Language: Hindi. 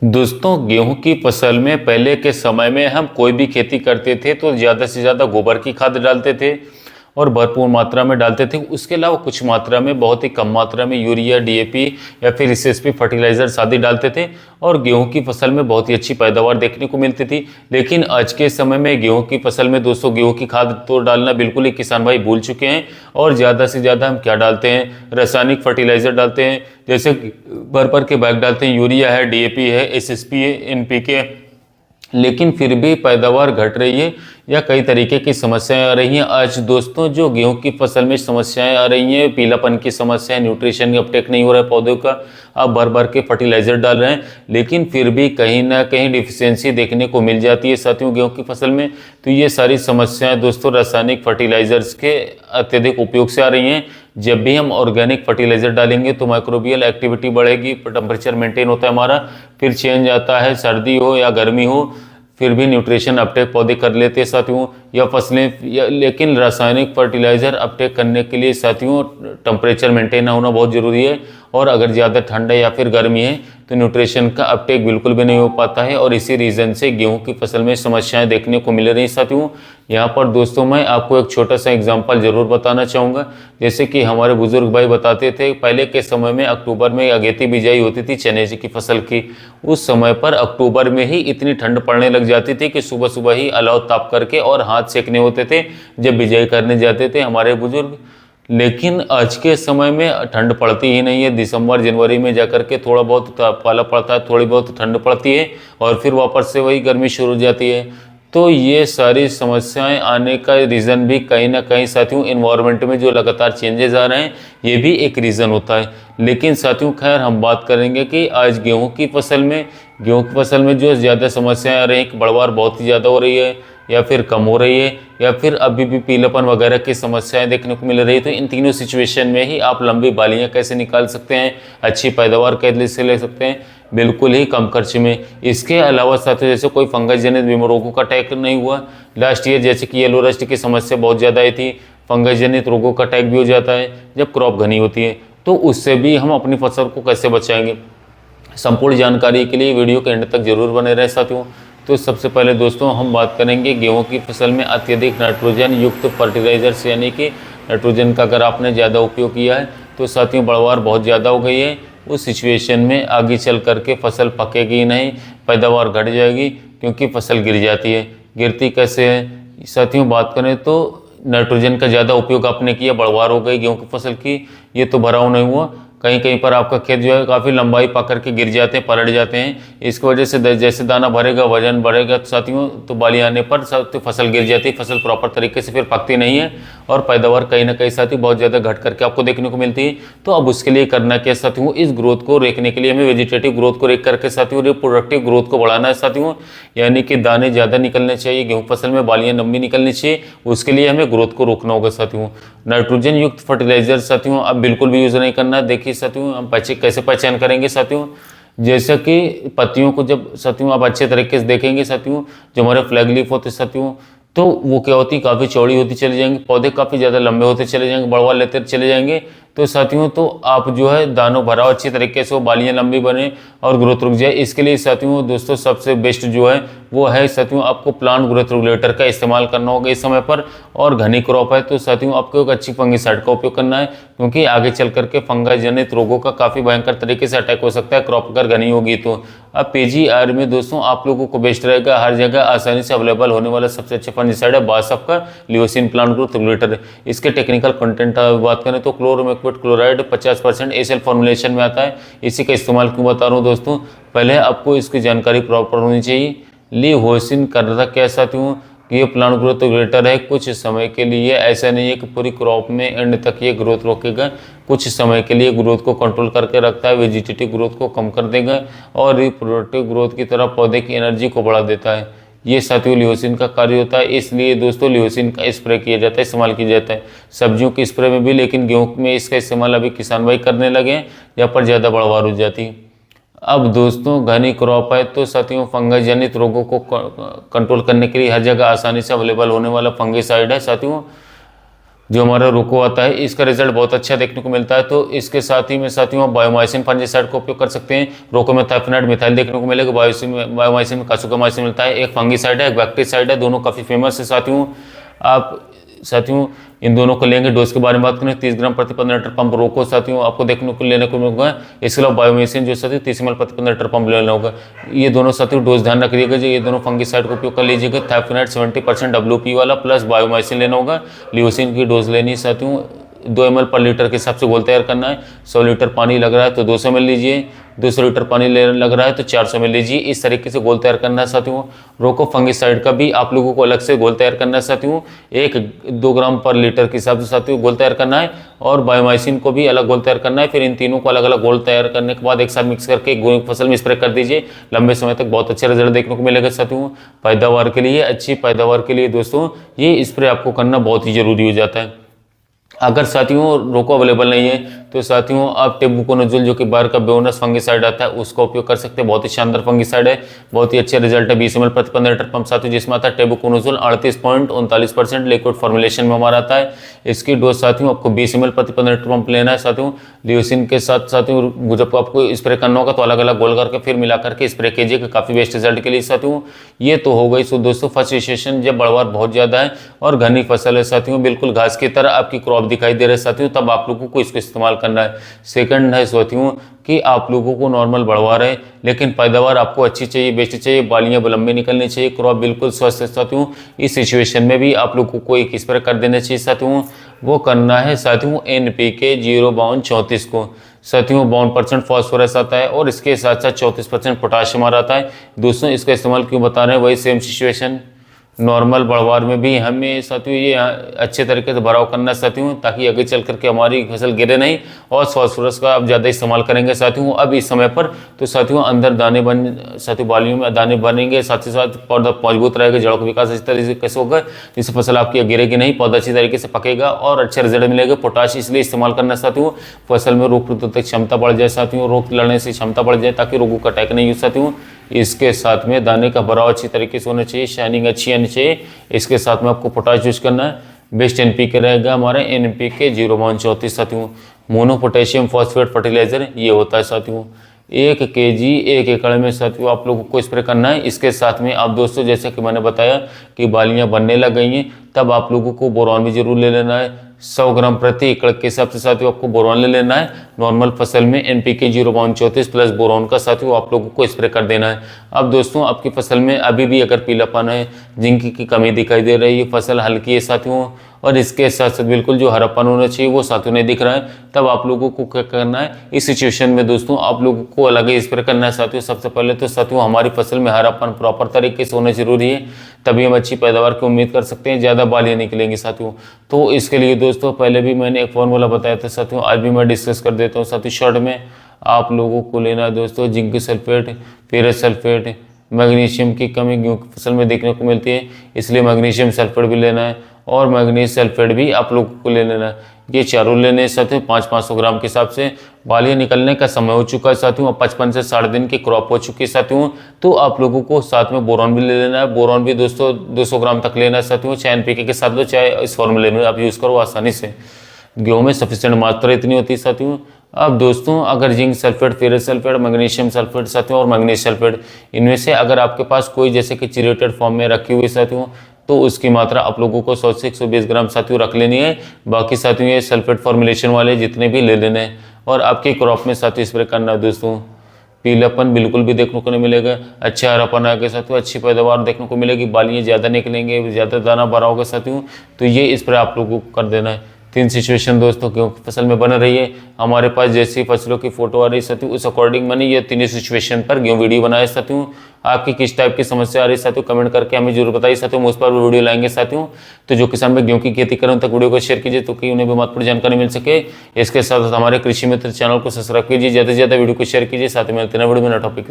दोस्तों, गेहूं की फसल में पहले के समय में हम कोई भी खेती करते थे तो ज़्यादा से ज़्यादा गोबर की खाद डालते थे और भरपूर मात्रा में डालते थे। उसके अलावा कुछ मात्रा में, बहुत ही कम मात्रा में यूरिया, डीएपी या फिर एसएसपी फर्टिलाइजर आदि डालते थे और गेहूं की फसल में बहुत ही अच्छी पैदावार देखने को मिलती थी। लेकिन आज के समय में गेहूं की फसल में दोस्तों गेहूं की खाद तो डालना बिल्कुल ही किसान भाई भूल चुके हैं। और ज़्यादा से ज़्यादा हम क्या डालते हैं, रासायनिक फर्टिलाइजर डालते हैं। जैसे भर भर के बैग डालते हैं, यूरिया है, डीएपी है, एसएसपी है, एनपीके। लेकिन फिर भी पैदावार घट रही है या कई तरीके की समस्याएं आ रही हैं। आज दोस्तों जो गेहूं की फसल में समस्याएं आ रही हैं, पीलापन की समस्या है, न्यूट्रिशन अपटेक नहीं हो रहा है पौधों का, आप भर भर के फर्टिलाइजर डाल रहे हैं लेकिन फिर भी कहीं ना कहीं डिफिशियंसी देखने को मिल जाती है साथियों गेहूं की फसल में। तो ये सारी समस्याएं दोस्तों रासायनिक फर्टिलाइजर्स के अत्यधिक उपयोग से आ रही हैं। जब भी हम ऑर्गेनिक फर्टिलाइजर डालेंगे तो माइक्रोबियल एक्टिविटी बढ़ेगी, टेम्परेचर मेंटेन होता है हमारा, फिर चेंज आता है, सर्दी हो या गर्मी हो फिर भी न्यूट्रिशन अपटेक पौधे कर लेते हैं साथियों, या फसलें लेकिन रासायनिक फर्टिलाइजर अपटेक करने के लिए साथियों टेम्परेचर मेंटेन होना बहुत ज़रूरी है। और अगर ज़्यादा ठंड है या फिर गर्मी है तो न्यूट्रिशन का अपटेक बिल्कुल भी नहीं हो पाता है और इसी रीज़न से गेहूं की फसल में समस्याएं देखने को मिल रही साथियों। यहाँ पर दोस्तों मैं आपको एक छोटा सा एग्जांपल जरूर बताना चाहूँगा। जैसे कि हमारे बुजुर्ग भाई बताते थे, पहले के समय में अक्टूबर में अगेती बिजाई होती थी चने की फसल की। उस समय पर अक्टूबर में ही इतनी ठंड पड़ने लग जाती थी कि सुबह सुबह ही अलाव ताप करके और हाथ सेकने होते थे जब बिजाई करने जाते थे हमारे बुजुर्ग। लेकिन आज के समय में ठंड पड़ती ही नहीं है। दिसंबर जनवरी में जाकर के थोड़ा बहुत पाला पड़ता है, थोड़ी बहुत ठंड पड़ती है और फिर वापस से वही गर्मी शुरू हो जाती है। तो ये सारी समस्याएं आने का रीज़न भी कहीं ना कहीं साथियों इन्वायरमेंट में जो लगातार चेंजेस आ रहे हैं ये भी एक रीज़न होता है। लेकिन साथियों खैर हम बात करेंगे कि आज गेहूं की फसल में जो ज़्यादा समस्याएं आ रही हैं कि बढ़वार बहुत ही ज़्यादा हो रही है या फिर कम हो रही है या फिर अभी भी पीलापन वगैरह की समस्याएं देखने को मिल रही है। तो इन तीनों सिचुएशन में ही आप लंबी बालियां कैसे निकाल सकते हैं, अच्छी पैदावार कैसे ले सकते हैं, बिल्कुल ही कम खर्च में। इसके अलावा साथियों जैसे कोई फंगस जनित रोगों का अटैक नहीं हुआ लास्ट ईयर, जैसे कि येलो रस्ट की समस्या बहुत ज़्यादा आई थी, फंगस जनित रोगों का अटैक भी हो जाता है जब क्रॉप घनी होती है। तो उससे भी हम अपनी फसल को कैसे बचाएंगे, संपूर्ण जानकारी के लिए वीडियो के एंड तक जरूर बने रहे साथियों। तो सबसे पहले दोस्तों हम बात करेंगे गेहूं की फसल में अत्यधिक नाइट्रोजन युक्त फर्टिलाइजर्स, यानी कि नाइट्रोजन का अगर आपने ज़्यादा उपयोग किया है तो साथियों बढ़वार बहुत ज़्यादा हो गई है। उस सिचुएशन में आगे चल करके फसल पकेगी ही नहीं, पैदावार घट जाएगी क्योंकि फसल गिर जाती है। गिरती कैसे है साथियों, बात करें तो नाइट्रोजन का ज़्यादा उपयोग आपने किया, बढ़वार हो गई गेहूँ की फसल की, ये तो भराव नहीं हुआ। कहीं कहीं पर आपका खेत जो है काफ़ी लंबाई पकड़ के गिर जाते हैं, पलट जाते हैं। इसकी वजह से जैसे दाना भरेगा, वजन बढ़ेगा साथियों, तो बाली आने पर तो फसल गिर जाती है, फसल प्रॉपर तरीके से फिर पकती नहीं है और पैदावार कहीं ना कहीं साथियों बहुत ज़्यादा घट करके आपको देखने को मिलती है। तो अब उसके लिए करना क्या साथियों, इस ग्रोथ को रोकने के लिए हमें वेजिटेटिव ग्रोथ को रोक करके साथियों रिप्रोडक्टिव ग्रोथ को बढ़ाना है साथियों, यानी कि दाने ज़्यादा निकलने चाहिए, गेहूँ फसल में बालियाँ लंबी निकलनी चाहिए, उसके लिए हमें ग्रोथ को रोकना होगा साथियों। नाइट्रोजन युक्त फर्टिलाइजर साथियों अब बिल्कुल भी यूज़ नहीं करना है। देखिए साथियों हम कैसे पहचान करेंगे साथियों, जैसा कि पत्तियों को जब साथियों आप अच्छे तरीके से देखेंगे साथियों, जो हमारे फ्लैग लीफ होते साथियों, तो वो क्या होती काफ़ी चौड़ी होती चली जाएंगी, पौधे काफ़ी ज़्यादा लंबे होते चले जाएंगे, बढ़वा लेते चले जाएंगे। तो साथियों तो आप जो है दानों भराओ अच्छी तरीके से, वो बालियाँ लंबी बने और ग्रोथ रुक जाए। इसके लिए साथियों दोस्तों सबसे बेस्ट जो है वो है साथियों आपको प्लांट ग्रोथ रेगुलेटर का इस्तेमाल करना होगा इस समय पर। और घनी क्रॉप है तो साथियों आपको एक अच्छी फंगिसाइड का उपयोग करना है, क्योंकि आगे चल करके फंगस जनित रोगों का काफ़ी भयंकर तरीके से अटैक हो सकता है क्रॉप अगर घनी होगी तो। अब पीजीआर में दोस्तों आप लोगों को बेस्ट रहेगा, हर जगह आसानी से अवेलेबल होने वाला सबसे अच्छा फंगिसाइड है बासफ का लियोसिन प्लांट ग्रोथ रेगुलेटर। इसके टेक्निकल कंटेंट बात करें तो क्लोरोमेक्विट क्लोराइड 50% एसएल फॉर्मुलेशन में आता है। इसी का इस्तेमाल क्यों बता रहा हूँ दोस्तों, पहले आपको इसकी जानकारी प्रॉपर होनी चाहिए। लियोसिन कर रहा क्या साथियों कि ये प्लांट ग्रोथ रेगुलेटर है कुछ समय के लिए, ऐसा नहीं है कि पूरी क्रॉप में एंड तक ये ग्रोथ रोकेगा, कुछ समय के लिए ग्रोथ को कंट्रोल करके रखता है, वेजिटेटिव ग्रोथ को कम कर देगा और रिप्रोडक्टिव ग्रोथ की तरफ पौधे की एनर्जी को बढ़ा देता है। ये साथियों लियोसिन का कार्य होता है, इसलिए दोस्तों लियोसिन का स्प्रे किया जाता है, इस्तेमाल किया जाता है सब्जियों के स्प्रे में भी, लेकिन गेहूँ में इसका इस्तेमाल अभी किसान भाई करने लगे हैं यहाँ पर ज़्यादा बढ़वार हो जाती है। अब दोस्तों घनी क्रॉप है तो साथियों फंगस जनित रोगों को कंट्रोल करने के लिए हर जगह आसानी से अवेलेबल होने वाला फंगिसाइड है साथियों जो हमारा रोको आता है, इसका रिजल्ट बहुत अच्छा देखने को मिलता है। तो इसके साथ ही में साथियों आप बायोमाइसिन फंजीसाइड का उपयोग कर सकते हैं। रोको में थाइफेनाइड मिथाइल देखने को मिलेगा, बायोमाइसिन में कासुकामाइसिन मिलता है। एक फंगीसाइड है, एक बैक्टीसाइड है, दोनों काफ़ी फेमस है साथियों। आप साथियों इन दोनों को लेंगे। डोज के बारे में बात करें, 30 ग्राम प्रति 15 लीटर पंप रोको साथियों आपको देखने को लेने को मिलेगा। इसके अलावा बायोमाइसिन जो साथियों 30 ml प्रति 15 लीटर पंप लेना होगा। ये दोनों साथियों डोज ध्यान रखिएगा जो ये दोनों फंगीसाइड का उपयोग कर लीजिएगा। थाइफेनाइड 70% WP वाला प्लस बायोमाइसिन लेना होगा। लियोसिन की डोज लेनी साथियों 2 ml पर लीटर के हिसाब से घोल तैयार करना है। 100 लीटर पानी लग रहा है तो 200 ml लीजिए, 200 लीटर पानी लग रहा है तो 400 ml लीजिए। इस तरीके से घोल तैयार करना है साथियों। रोको फंगीसाइड का भी आप लोगों को अलग से घोल तैयार करना है साथियों, 1-2 ग्राम पर लीटर के हिसाब से साथियों घोल तैयार करना है। और बायोमाइसिन को भी अलग घोल तैयार करना है। फिर इन तीनों को अलग अलग घोल तैयार करने के बाद एक साथ मिक्स करके गेहूं की फसल में स्प्रे कर दीजिए। लंबे समय तक बहुत अच्छे रिजल्ट देखने को मिलेगा साथियों। पैदावार के लिए, अच्छी पैदावार के लिए दोस्तों ये स्प्रे आपको करना बहुत ही जरूरी हो जाता है। अगर साथियों रोको अवेलेबल नहीं है तो साथियों आप टेबुकोनोजोल जो कि बाहर का बेओनस फंगीसाइड आता है उसका उपयोग कर सकते हैं। बहुत ही शानदार फंगीसाइड है, बहुत ही अच्छे रिजल्ट है। 20 ml प्रति 15 लीटर पंप साथियों जिसमें आता है टेबुकोनोजोल 38.39% लिक्विड फॉर्मुलेशन में हमारा आता है। इसकी डोज साथियों आपको 20 ml प्रति 15 लीटर पंप लेना है साथियों। लियोसिन के साथ साथियों जब आपको स्प्रे करना होगा तो अलग अलग गोल करके फिर मिला करके स्प्रे कीजिएगा, काफी बेस्ट रिजल्ट के लिए साथियों। ये तो हो गई। सो दोस्तों फर्स्ट सिचुएशन जब बढ़वार बहुत ज्यादा है और घनी फसल है साथियों, बिल्कुल घास की तरह आपकी क्रॉप दिखाई दे रहा है साथियों, तब आप लोगों को इसको इस्तेमाल करना है। सेकंड है साथियों कि आप लोगों को नॉर्मल बढ़वार है लेकिन पैदावार आपको अच्छी चाहिए, बेस्ट चाहिए, बालियां लंबी निकलनी चाहिए, क्रॉप बिल्कुल स्वस्थ है साथियों। इस सिचुएशन में भी आप लोगों को एक स्प्रे कर देना चाहिए साथियों। वो करना है साथियों NPK 05234 को साथियों। 52% फॉस्फोरस आता है और इसके साथ साथ 34% पोटाशियम आता है। दोस्तों इसका इस्तेमाल क्यों बता रहे हैं, वही सेम सिचुएशन नॉर्मल बढ़वार में भी हमें साथियों ये अच्छे तरीके से भराव करना साथियों, ताकि आगे चल करके हमारी फसल गिरे नहीं। और फास्फोरस का आप ज़्यादा इस्तेमाल करेंगे साथियों अब इस समय पर तो साथियों अंदर दाने बन साथियों बालियों में दाने बनेंगे, साथ ही साथ पौधा मजबूत रहेगा, जड़ों का विकास इस तरीके से कैसे होगा जिससे फसल आपकी गिरेगी नहीं, पौधा अच्छी तरीके से पकेगा और अच्छे रिजल्ट मिलेगा। पोटाश इसलिए इस्तेमाल करना साथियों फसल में रोग प्रतिरोधक क्षमता बढ़ जाए साथियों, रोग लड़ने से क्षमता बढ़ जाए ताकि रोगों का अटैक नहीं हो साथियों। इसके साथ में दाने का भराव अच्छी तरीके से होना चाहिए, शाइनिंग अच्छी आनी चाहिए। इसके साथ में आपको पोटाश यूज करना है। बेस्ट NPK रहेगा हमारा NPK 05234 साथियों। मोनो पोटेशियम फॉस्फेट फर्टिलाइजर ये होता है साथियों। 1 kg 1 एकड़ में साथियों आप लोगों को स्प्रे करना है। इसके साथ में आप दोस्तों जैसे कि मैंने बताया कि बालियां बनने लग गई हैं तब आप लोगों को बोरॉन भी जरूर ले लेना है। 100 ग्राम प्रति एकड़ के हिसाब से साथियों आपको बोरॉन ले लेना है। नॉर्मल फसल में NPK 05234 प्लस बोरॉन का साथियों आप लोगों को स्प्रे कर देना है। अब दोस्तों आपकी फसल में अभी भी अगर पीलापन है, जिंक की कमी दिखाई दे रही है, फसल हल्की है साथियों और इसके साथ साथ बिल्कुल जो हरापन होना चाहिए वो साथियों नहीं दिख रहा है, तब आप लोगों को क्या करना है इस सिचुएशन में दोस्तों आप लोगों को अलग ही स्प्रे करना है साथियों। सबसे पहले तो साथियों हमारी फसल में हरापन प्रॉपर तरीके से होना जरूरी है, तभी हम अच्छी पैदावार की उम्मीद कर सकते हैं, ज़्यादा बालियां निकलेंगी साथियों। तो इसके लिए दोस्तों पहले भी मैंने एक फॉर्मूला बताया था साथियों, आज भी मैं डिस्कस कर देता हूँ साथियों शॉर्ट में। आप लोगों को लेना है दोस्तों zinc sulphate, ferrous sulphate, magnesium की कमी गेहूं की फसल में देखने को मिलती है, इसलिए मैग्नीशियम सल्फेट भी लेना है और मैग्नीज सल्फेट भी आप लोगों को ले लेना है। ये चारों लेने साथियों 500-500 ग्राम के हिसाब से। बालियां निकलने का समय हो चुका है साथियों, अब 55 से 60 दिन की क्रॉप हो चुकी है साथियों, तो आप लोगों को साथ में बोरॉन भी ले लेना है। बोरॉन भी दोस्तों 200 ग्राम तक लेना है साथियों, चाहे NPK के साथ लो चाहे इस फॉर्मूले में आप यूज़ करो आसानी से। गेहूँ में सफिशिएंट मात्रा इतनी होती है साथियों। अब दोस्तों अगर zinc sulphate, ferrous sulphate, magnesium sulphate साथियों और मैग्नीज सल्फेट, इनमें से अगर आपके पास कोई जैसे कि चिरेटेड फॉर्म में रखी हुई साथियों तो उसकी मात्रा आप लोगों को 100 से 120 ग्राम साथियों रख लेनी है। बाकी साथियों ये सल्फेट फॉर्मुलेशन वाले जितने भी ले लेने हैं और आपके क्रॉप में साथियों स्प्रे करना है दोस्तों। पीलापन बिल्कुल भी देखने को नहीं मिलेगा, अच्छा हरापन आगे साथियों, अच्छी पैदावार देखने को मिलेगी, बालियाँ ज़्यादा निकलेंगे, ज़्यादा दाना भरा होगा साथियों, तो ये स्प्रे आप लोगों को कर देना है। 3 सिचुएशन दोस्तों गेहूं की फसल में बन रही है, हमारे पास जैसी फसलों की फोटो आ रही है साथियों उस अकॉर्डिंग मैंने ये 3 सिचुएशन पर गेहूं वीडियो बनाया साथियों। आपकी किस टाइप की समस्या आ रही है साथियों कमेंट करके हमें जरूर बताइए साथियों, उस पर भी वीडियो लाएंगे साथियों। तो जो किसान भाई गेहूं की खेती करें उन तक वीडियो को शेयर कीजिए तो कि उन्हें भी महत्वपूर्ण जानकारी मिल सके। इसके साथ हमारे कृषि मित्र चैनल को सब्सक्राइब कीजिए, ज़्यादा से ज़्यादा वीडियो को शेयर कीजिए, साथ ही मिलते हैं वीडियो में नए टॉपिक।